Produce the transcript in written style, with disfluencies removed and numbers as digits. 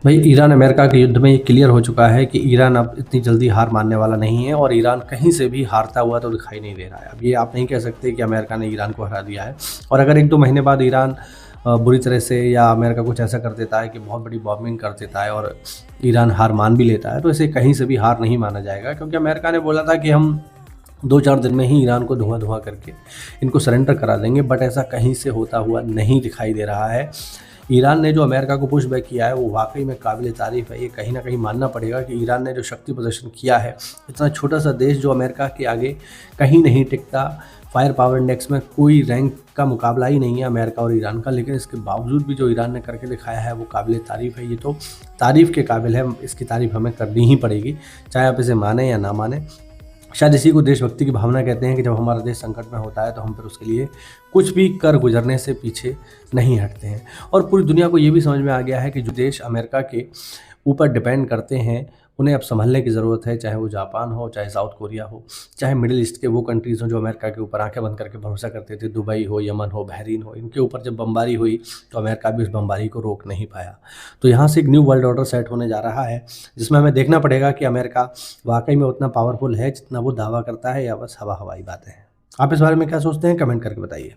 भाई Iran America के युद्ध में ये क्लियर हो चुका है कि ईरान अब इतनी जल्दी हार मानने वाला नहीं है और ईरान कहीं से भी हारता हुआ तो दिखाई नहीं दे रहा है। अब ये आप नहीं कह सकते कि अमेरिका ने ईरान को हरा दिया है। और अगर 1-2 महीने बाद ईरान बुरी तरह से या अमेरिका कुछ ऐसा कर देता है कि बहुत बड़ी बॉम्बिंग कर देता है और ईरान हार मान भी लेता है, तो इसे कहीं से भी हार नहीं माना जाएगा, क्योंकि अमेरिका ने बोला था कि हम 2-4 दिन में ही ईरान को धुआं-धुआं करके इनको सरेंडर करा देंगे, बट ऐसा कहीं से होता हुआ नहीं दिखाई दे रहा है। ईरान ने जो अमेरिका को पुश बैक किया है वो वाक़ई में काबिल तारीफ़ है। ये कहीं न कहीं मानना पड़ेगा कि ईरान ने जो शक्ति प्रदर्शन किया है, इतना छोटा-सा देश जो अमेरिका के आगे कहीं नहीं टिकता, फायर पावर इंडेक्स में कोई रैंक का मुकाबला ही नहीं है अमेरिका और ईरान का, लेकिन इसके बावजूद भी जो ईरान ने करके दिखाया है वो काबिल तारीफ़ है। ये तो तारीफ़ के काबिल है, इसकी तारीफ़ हमें करनी ही पड़ेगी, चाहे आप इसे मानें या ना मानें। शायद इसी को देशभक्ति की भावना कहते हैं कि जब हमारा देश संकट में होता है तो हम फिर उसके लिए कुछ भी कर गुजरने से पीछे नहीं हटते हैं। और पूरी दुनिया को ये भी समझ में आ गया है कि जो देश अमेरिका के ऊपर डिपेंड करते हैं उन्हें अब संभलने की ज़रूरत है, चाहे वो जापान हो, चाहे साउथ कोरिया हो, चाहे मिडिल ईस्ट के वो कंट्रीज़ हों जो अमेरिका के ऊपर आंखें बंद करके भरोसा करते थे, दुबई हो, यमन हो, बहरीन हो, इनके ऊपर जब बमबारी हुई तो अमेरिका भी उस बमबारी को रोक नहीं पाया। तो यहाँ से एक न्यू वर्ल्ड ऑर्डर सेट होने जा रहा है, जिसमें हमें देखना पड़ेगा कि अमेरिका वाकई में उतना पावरफुल है जितना वो दावा करता है, या बस हवा हवाई बातें हैं। आप इस बारे में क्या सोचते हैं, कमेंट करके बताइए।